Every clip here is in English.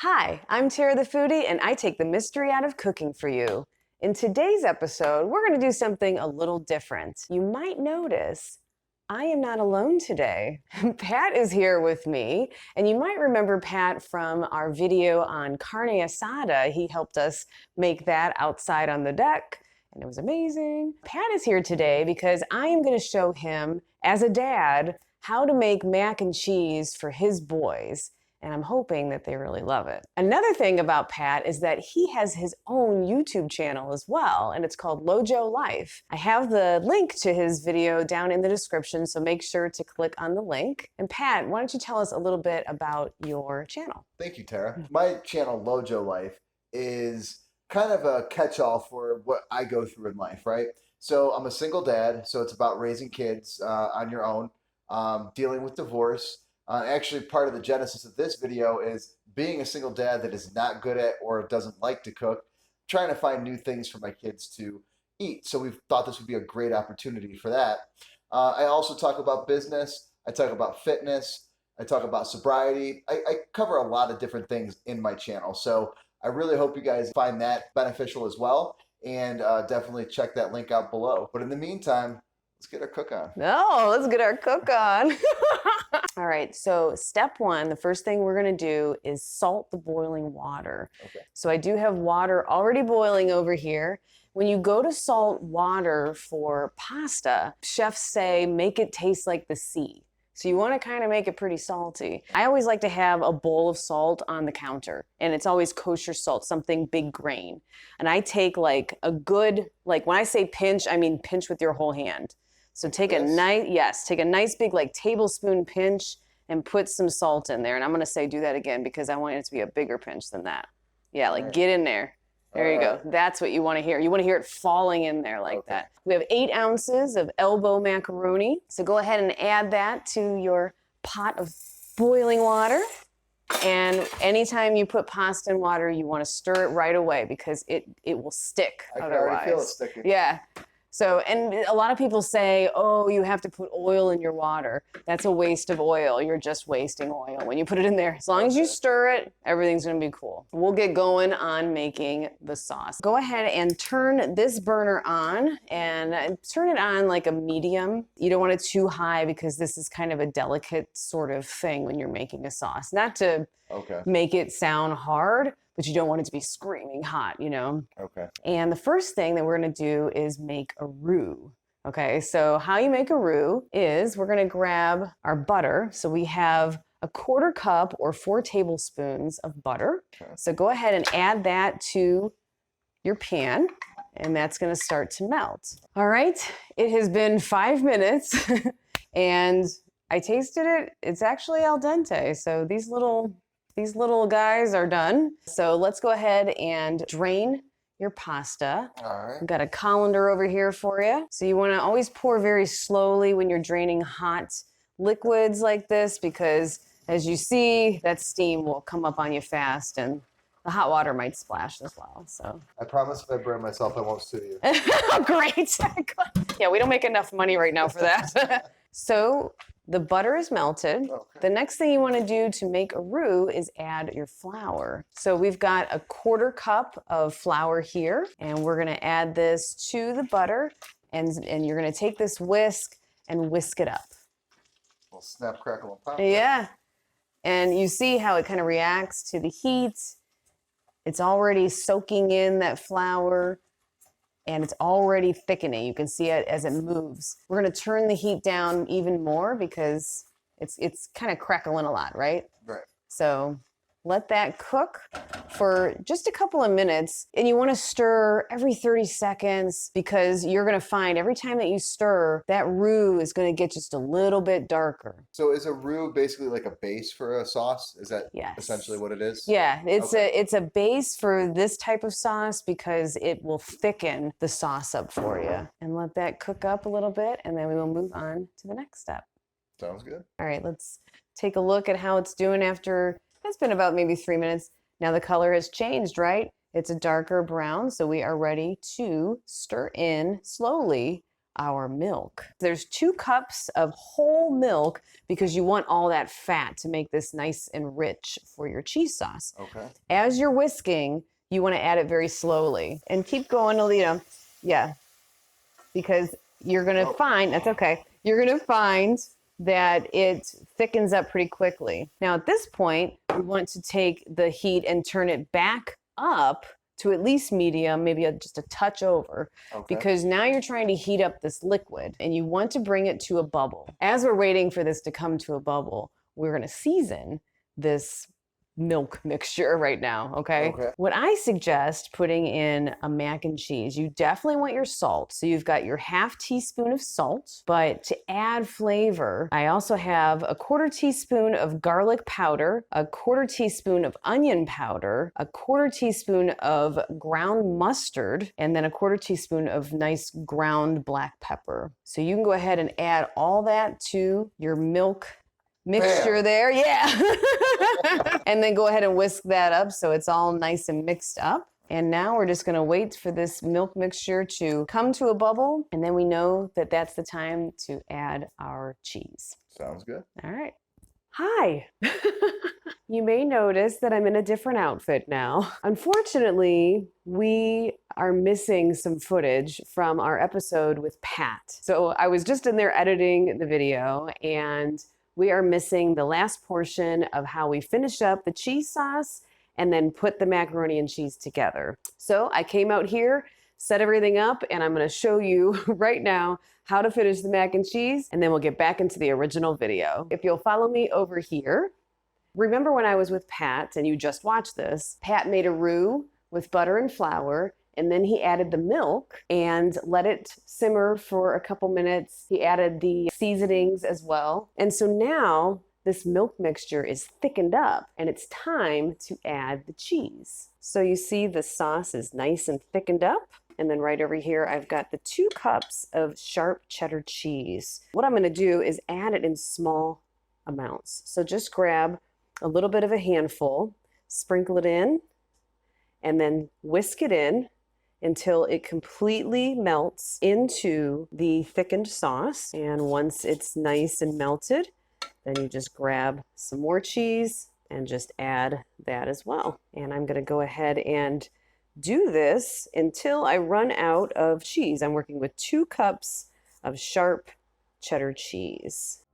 Hi, I'm Tara the Foodie, and I take the mystery out of cooking for you. In today's episode, we're going to do something a little different. You might notice I am not alone today. Pat is here with me, and you might remember Pat from our video on carne asada. He helped us make that outside on the deck, and it was amazing. Pat is here today because I am going to show him, as a dad, how to make mac and cheese for his boys. And I'm hoping that they really love it. Another thing about Pat is that he has his own YouTube channel as well, and it's called Lojo Life. I have the link to his video down in the description, so make sure to click on the link. And Pat, why don't you tell us a little bit about your channel? Thank you, Tara. My channel, Lojo Life, is kind of a catch-all for what I go through in life, right? So I'm a single dad, so it's about raising kids on your own, dealing with divorce. Actually, part of the genesis of this video is being a single dad that is not good at or doesn't like to cook, trying to find new things for my kids to eat. So we thought this would be a great opportunity for that. I also talk about business. I talk about fitness. I talk about sobriety. I cover a lot of different things in my channel. So I really hope you guys find that beneficial as well. And definitely check that link out below. But in the meantime, let's get our cook on. Oh, let's get our cook on. All right, so step one, the first thing we're gonna do is salt the boiling water. Okay. So I do have water already boiling over here. When you go to salt water for pasta, chefs say make it taste like the sea. So you wanna kind of make it pretty salty. I always like to have a bowl of salt on the counter, and it's always kosher salt, something big grain. And I take like a good, like when I say pinch, I mean pinch with your whole hand. So take a nice big like tablespoon pinch and put some salt in there. And I'm gonna say do that again because I want it to be a bigger pinch than that. Yeah, like get in there. There you go. That's what you wanna hear. You wanna hear it falling in there like that. We have 8 ounces of elbow macaroni. So go ahead and add that to your pot of boiling water. And anytime you put pasta in water, you wanna stir it right away because it will stick otherwise. I can already feel it sticking. Yeah. So, and a lot of people say, oh, you have to put oil in your water. That's a waste of oil. You're just wasting oil when you put it in there. As long as you stir it, everything's gonna be cool. We'll get going on making the sauce. Go ahead and turn this burner on and turn it on like a medium. You don't want it too high because this is kind of a delicate sort of thing when you're making a sauce. Not to make it sound hard, but you don't want it to be screaming hot, you know? Okay. And the first thing that we're gonna do is make a roux. Okay, so how you make a roux is we're gonna grab our butter. So we have a 1/4 cup or 4 tablespoons of butter. Okay. So go ahead and add that to your pan, and that's gonna start to melt. All right, it has been 5 minutes, and I tasted it. It's actually al dente, so these little guys are done. So let's go ahead and drain your pasta. All right. I've got a colander over here for you. So you want to always pour very slowly when you're draining hot liquids like this because as you see, that steam will come up on you fast and the hot water might splash as well. So I promise if I burn myself, I won't sue you. Great. Yeah, we don't make enough money right now for that. So the butter is melted. Okay. The next thing you want to do to make a roux is add your flour. So we've got a 1/4 cup of flour here, and we're going to add this to the butter, and you're going to take this whisk and whisk it up. Well, snap, crackle, and pop. Yeah. And you see how it kind of reacts to the heat. It's already soaking in that flour. And it's already thickening. You can see it as it moves. We're gonna turn the heat down even more because it's kind of crackling a lot, right? Right. So let that cook for just a couple of minutes. And you wanna stir every 30 seconds because you're gonna find every time that you stir, that roux is gonna get just a little bit darker. So is a roux basically like a base for a sauce? Is that essentially what it is? Yeah, it's a base for this type of sauce because it will thicken the sauce up for you. And let that cook up a little bit, and then we will move on to the next step. Sounds good. All right, let's take a look at how it's doing after, it's been about maybe 3 minutes. Now the color has changed, right? It's a darker brown, so we are ready to stir in slowly our milk. There's 2 cups of whole milk because you want all that fat to make this nice and rich for your cheese sauce. Okay. As you're whisking, you want to add it very slowly and keep going till, yeah, because you're going to find, that's okay, you're going to find that it thickens up pretty quickly. Now at this point, we want to take the heat and turn it back up to at least medium, maybe just a touch over, because now you're trying to heat up this liquid and you want to bring it to a bubble. As we're waiting for this to come to a bubble, we're gonna season this milk mixture right now, okay? What I suggest putting in a mac and cheese, you definitely want your salt. So you've got your ½ teaspoon of salt, but to add flavor, I also have a 1/4 teaspoon of garlic powder, a 1/4 teaspoon of onion powder, a 1/4 teaspoon of ground mustard, and then a 1/4 teaspoon of nice ground black pepper. So you can go ahead and add all that to your milk mixture there, yeah. And then go ahead and whisk that up so it's all nice and mixed up. And now we're just gonna wait for this milk mixture to come to a bubble, and then we know that that's the time to add our cheese. Sounds good. All right. Hi. You may notice that I'm in a different outfit now. Unfortunately, we are missing some footage from our episode with Pat. So I was just in there editing the video, and we are missing the last portion of how we finish up the cheese sauce and then put the macaroni and cheese together. So I came out here, set everything up, and I'm gonna show you right now how to finish the mac and cheese, and then we'll get back into the original video. If you'll follow me over here, remember when I was with Pat, and you just watched this, Pat made a roux with butter and flour, and then he added the milk and let it simmer for a couple minutes. He added the seasonings as well. And so now this milk mixture is thickened up and it's time to add the cheese. So you see the sauce is nice and thickened up. And then right over here, I've got the 2 cups of sharp cheddar cheese. What I'm gonna do is add it in small amounts. So just grab a little bit of a handful, sprinkle it in, and then whisk it in until it completely melts into the thickened sauce. And once it's nice and melted, then you just grab some more cheese and just add that as well. And I'm gonna go ahead and do this until I run out of cheese. I'm working with 2 cups of sharp cheddar cheese.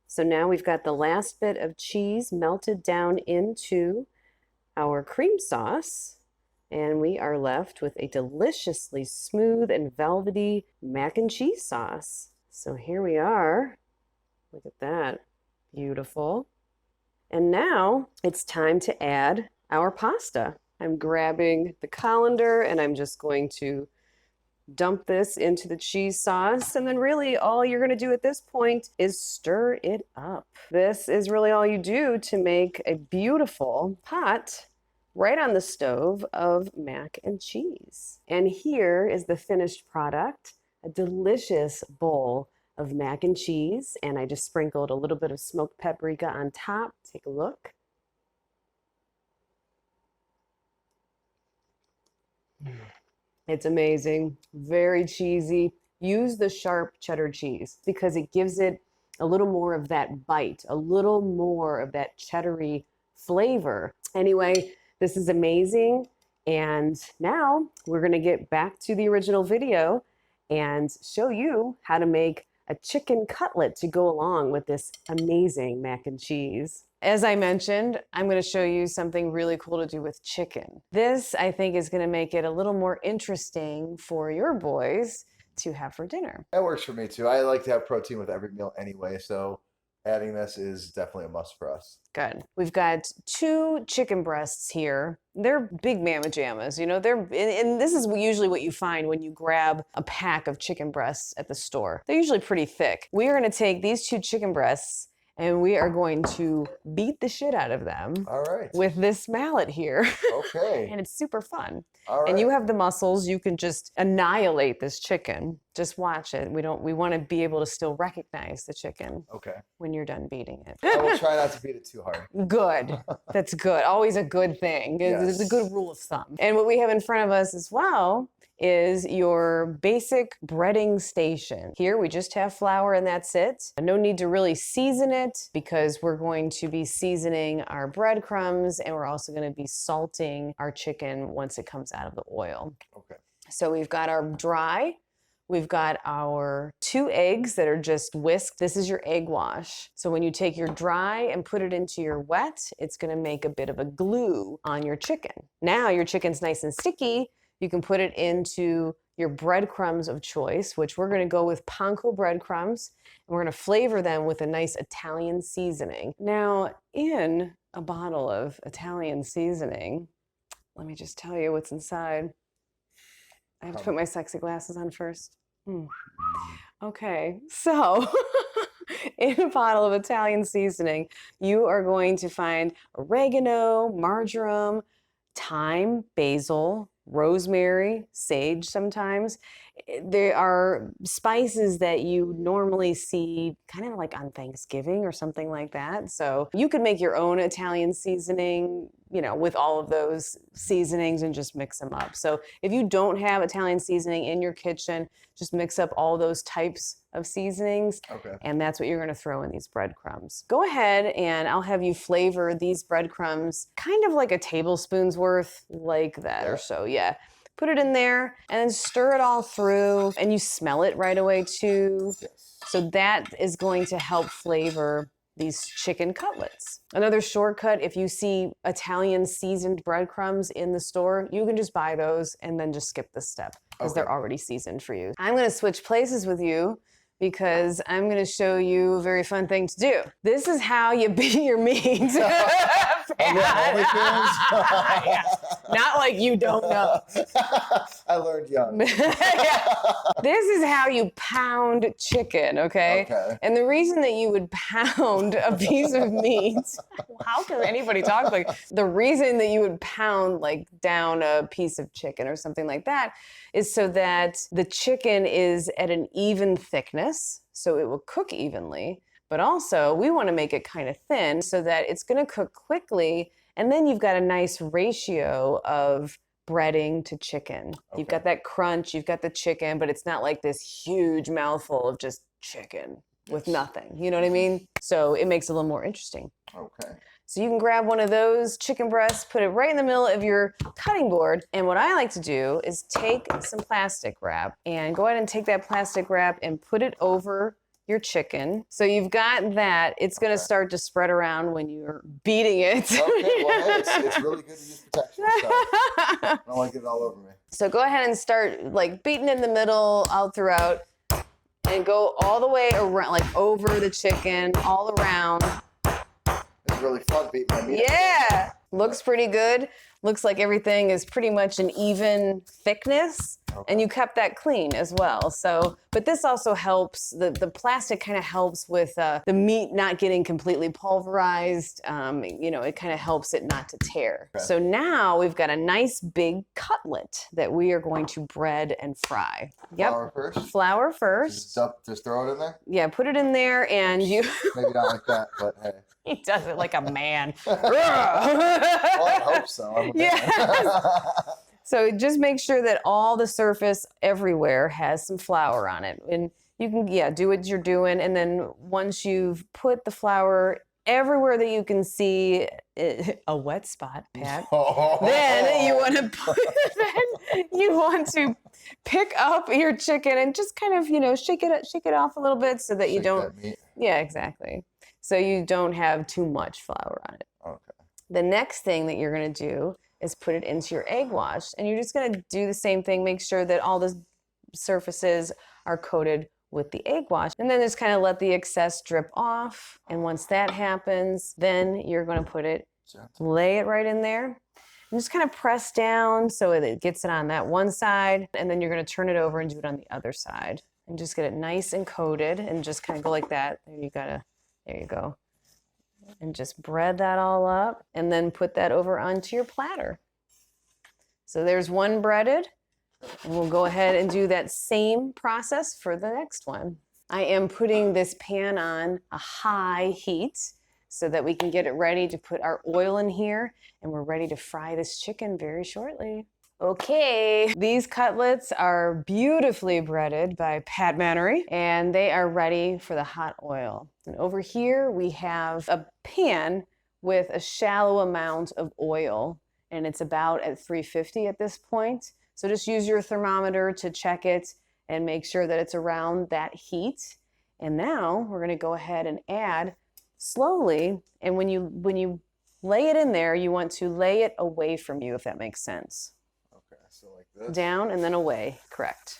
So now we've got the last bit of cheese melted down into our cream sauce, and we are left with a deliciously smooth and velvety mac and cheese sauce. So here we are. Look at that. Beautiful. And now it's time to add our pasta. I'm grabbing the colander and I'm just going to dump this into the cheese sauce, and then really all you're going to do at this point is stir it up. This is really all you do to make a beautiful pot right on the stove of mac and cheese. And here is the finished product, a delicious bowl of mac and cheese, and I just sprinkled a little bit of smoked paprika on top. Take a look. It's amazing, very cheesy. Use the sharp cheddar cheese because it gives it a little more of that bite, a little more of that cheddary flavor. Anyway, this is amazing. And now we're gonna get back to the original video and show you how to make a chicken cutlet to go along with this amazing mac and cheese. As I mentioned, I'm going to show you something really cool to do with chicken. This, I think, is going to make it a little more interesting for your boys to have for dinner. That works for me too. I like to have protein with every meal anyway, so adding this is definitely a must for us. Good. We've got 2 chicken breasts here. They're big mama jammas, you know, and this is usually what you find when you grab a pack of chicken breasts at the store. They're usually pretty thick. We are going to take these 2 chicken breasts and we are going to beat the shit out of them All right. with this mallet here. Okay. And it's super fun. All right. And you have the muscles. You can just annihilate this chicken. Just watch it. We want to be able to still recognize the chicken Okay. when you're done beating it. I will try not to beat it too hard. Good. That's good. Always a good thing. It's a good rule of thumb. And what we have in front of us as well is your basic breading station. Here we just have flour and that's it. No need to really season it because we're going to be seasoning our breadcrumbs and we're also going to be salting our chicken once it comes out of the oil. Okay. So we've got our dry. We've got our 2 eggs that are just whisked. This is your egg wash. So when you take your dry and put it into your wet, it's gonna make a bit of a glue on your chicken. Now your chicken's nice and sticky. You can put it into your breadcrumbs of choice, which we're gonna go with panko breadcrumbs, and we're gonna flavor them with a nice Italian seasoning. Now, in a bottle of Italian seasoning, let me just tell you what's inside. I have to put my sexy glasses on first. Okay, so in a bottle of Italian seasoning, you are going to find oregano, marjoram, thyme, basil, rosemary, sage sometimes. There are spices that you normally see kind of like on Thanksgiving or something like that. So you could make your own Italian seasoning, you know, with all of those seasonings and just mix them up. So if you don't have Italian seasoning in your kitchen, just mix up all those types of seasonings. Okay. And that's what you're going to throw in these breadcrumbs. Go ahead and I'll have you flavor these breadcrumbs kind of like a tablespoon's worth, like that or so. Yeah. Put it in there and then stir it all through and you smell it right away too. Yes. So that is going to help flavor these chicken cutlets. Another shortcut, if you see Italian seasoned breadcrumbs in the store, you can just buy those and then just skip this step because they're already seasoned for you. I'm gonna switch places with you because I'm gonna show you a very fun thing to do. This is how you beat your meat. Yeah. Not like you don't know. I learned young. Yeah. This is how you pound chicken, okay? Okay. And the reason that you would pound a piece of meat, how can anybody talk like, the reason that you would pound like down a piece of chicken or something like that is so that the chicken is at an even thickness, so it will cook evenly. But also, we want to make it kind of thin so that it's going to cook quickly, and then you've got a nice ratio of breading to chicken. You've got that crunch, you've got the chicken, but it's not like this huge mouthful of just chicken with nothing. You know what I mean? So it makes it a little more interesting. Okay. So you can grab one of those chicken breasts, put it right in the middle of your cutting board. And what I like to do is take some plastic wrap and go ahead and take that plastic wrap and put it over your chicken. So you've got that. It's going to start to spread around when you're beating it. Okay, well, hey, it's really good to use protection. So I don't want to get it all over me. So go ahead and start like beating in the middle, all throughout, and go all the way around, like over the chicken, all around. It's really fun beating my meat. Yeah, looks pretty good. Looks like everything is pretty much an even thickness. And you kept that clean as well. So, but this also helps, the plastic kind of helps with the meat not getting completely pulverized. You know, it kind of helps it not to tear. Okay. So now we've got a nice big cutlet that we are going to bread and fry. Yep. Flour first? Flour first. Just throw it in there? Yeah, put it in there and you... Maybe not like that, but hey. He does it like a man. Well, I hope so. I'm a man. Yes. So just make sure that all the surface everywhere has some flour on it. And you can, do what you're doing. And then once you've put the flour everywhere that you can see a wet spot, Pat, then you want to pick up your chicken and just kind of, shake it off a little bit so that you don't. Yeah, exactly. So you don't have too much flour on it. Okay. The next thing that you're going to do is put it into your egg wash. And you're just going to do the same thing. Make sure that all the surfaces are coated with the egg wash. And then just kind of let the excess drip off. And once that happens, then you're going to put it, lay it right in there. And just kind of press down so that it gets it on that one side. And then you're going to turn it over and do it on the other side. And just get it nice and coated and just kind of go like that. There you go. and just bread that all up and then put that over onto your platter. So there's one breaded, and we'll go ahead and do that same process for the next one. I am putting this pan on a high heat so that we can get it ready to put our oil in here, and we're ready to fry this chicken very shortly. Okay, these cutlets are beautifully breaded by Pat Mannery, and they are ready for the hot oil. And over here we have a pan with a shallow amount of oil, and it's about at 350 at this point. So just use your thermometer to check it and make sure that it's around that heat. And now we're gonna go ahead and add slowly, and when you lay it in there, you want to lay it away from you, if that makes sense. So like this? Down and then away, correct.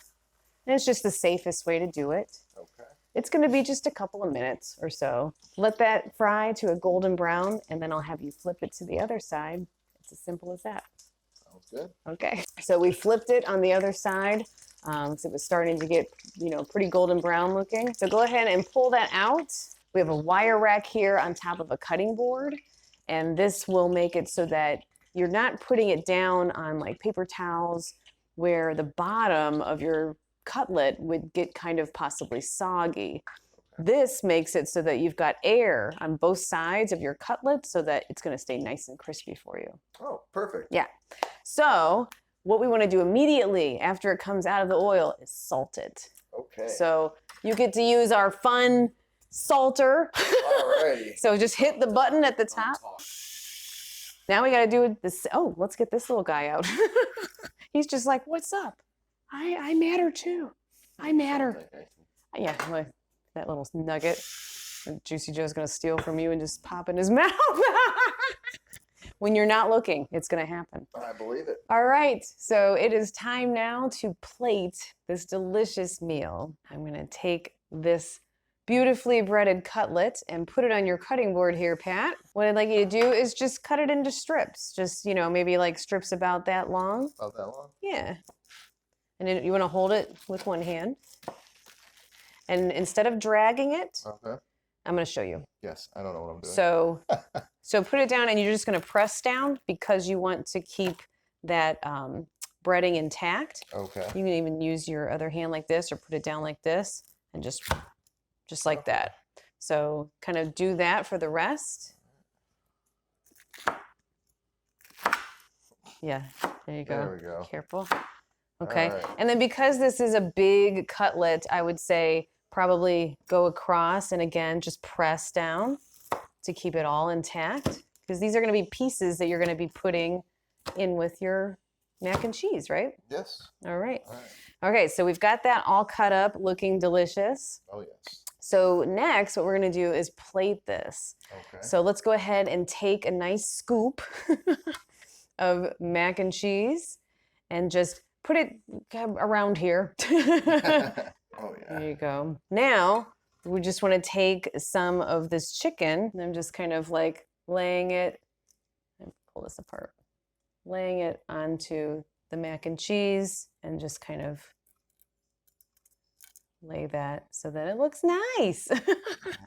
And it's just the safest way to do it. Okay. It's gonna be just a couple of minutes or so. Let that fry to a golden brown, and then I'll have you flip it to the other side. It's as simple as that. Sounds good. Okay, so we flipped it on the other side. So it was starting to get, pretty golden brown looking. So go ahead and pull that out. We have a wire rack here on top of a cutting board, and this will make it so that you're not putting it down on like paper towels where the bottom of your cutlet would get kind of possibly soggy. This makes it so that you've got air on both sides of your cutlet so that it's going to stay nice and crispy for you. Oh, perfect. Yeah. So what we want to do immediately after it comes out of the oil is salt it. Okay. So you get to use our fun salter. Alrighty. So just hit the button at the top. Now we got to do this. Oh, let's get this little guy out. He's just like, what's up? I matter too. I matter. Yeah, like that little nugget that Juicy Joe's going to steal from you and just pop in his mouth. When you're not looking, it's going to happen. I believe it. All right, so it is time now to plate this delicious meal. I'm going to take this beautifully breaded cutlet and put it on your cutting board here, Pat. What I'd like you to do is just cut it into strips. Just, maybe like strips about that long. About that long? Yeah. And then you want to hold it with one hand. And instead of dragging it, Okay. I'm going to show you. Yes, I don't know what I'm doing. So put it down, and you're just going to press down because you want to keep that breading intact. Okay. You can even use your other hand like this or put it down like this and just like that. So kind of do that for the rest. Yeah, there you go. There we go. Careful. Okay. Right. And then because this is a big cutlet, I would say probably go across and again, just press down to keep it all intact, because these are going to be pieces that you're going to be putting in with your mac and cheese, right? Yes. All right. All right. Okay, so we've got that all cut up, looking delicious. Oh, yes. So next, what we're going to do is plate this. Okay. So let's go ahead and take a nice scoop of mac and cheese and just put it around here. Oh, yeah. There you go. Now, we just want to take some of this chicken, and I'm just kind of like laying it, pull this apart, laying it onto the mac and cheese, and just kind of lay that so that it looks nice.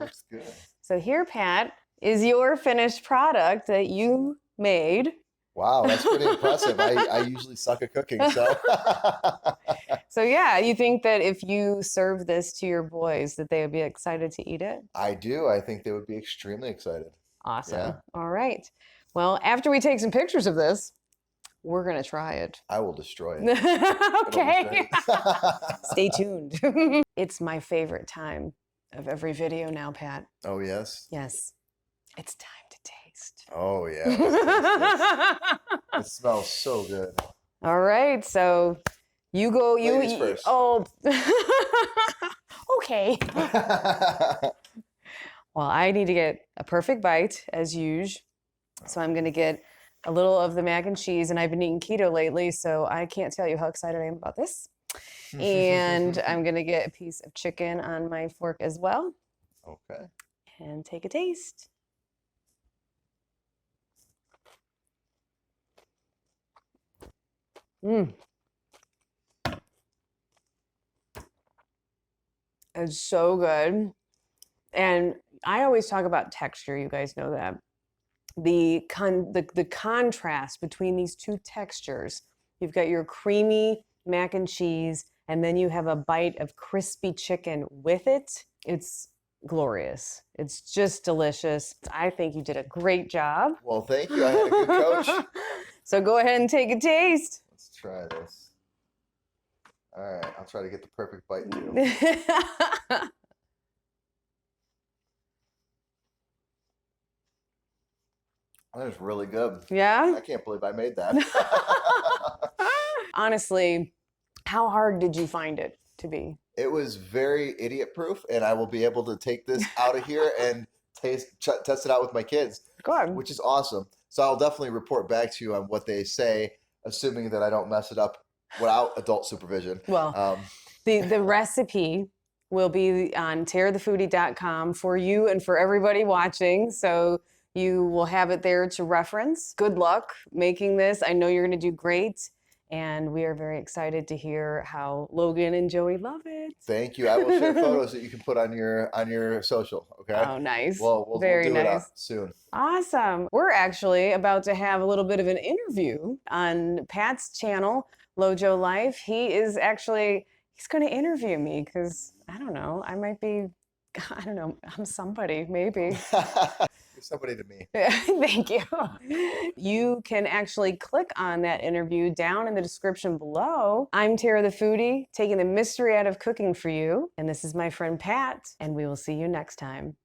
Looks good. So here, Pat, is your finished product that you made. Wow, that's pretty impressive. I usually suck at cooking, so. So yeah, you think that if you serve this to your boys that they would be excited to eat it? I do. I think they would be extremely excited. Awesome. Yeah. All right. Well, after we take some pictures of this, we're going to try it. I will destroy it. Okay. Stay tuned. It's my favorite time of every video now, Pat. Oh, yes? Yes. It's time to taste. Oh, yeah. It smells so good. All right. So you go. Ladies first. Oh. Okay. Well, I need to get a perfect bite as usual. So I'm going to get a little of the mac and cheese, and I've been eating keto lately, so I can't tell you how excited I am about this. And I'm going to get a piece of chicken on my fork as well. Okay. And take a taste. Mmm. It's so good. And I always talk about texture. You guys know that. The contrast between these two textures. You've got your creamy mac and cheese, and then you have a bite of crispy chicken with it. It's glorious. It's just delicious. I think you did a great job. Well, thank you. I had a good coach. So go ahead and take a taste. Let's try this. All right, I'll try to get the perfect bite too. That is really good. Yeah? I can't believe I made that. Honestly, how hard did you find it to be? It was very idiot proof, and I will be able to take this out of here and test it out with my kids, Good. which is awesome. So I'll definitely report back to you on what they say, assuming that I don't mess it up without adult supervision. Well, the recipe will be on tarathefoodie.com for you and for everybody watching. So you will have it there to reference. Good luck making this. I know you're going to do great. And we are very excited to hear how Logan and Joey love it. Thank you. I will share photos that you can put on your social. Okay. Oh, nice. Well, we'll Very do it nice. soon. Awesome. We're actually about to have a little bit of an interview on Pat's channel, Lojo Life. He's going to interview me because, I don't know, I'm somebody, maybe. You're somebody to me. Thank you. You can actually click on that interview down in the description below. I'm Tara the Foodie, taking the mystery out of cooking for you. And this is my friend Pat, and we will see you next time.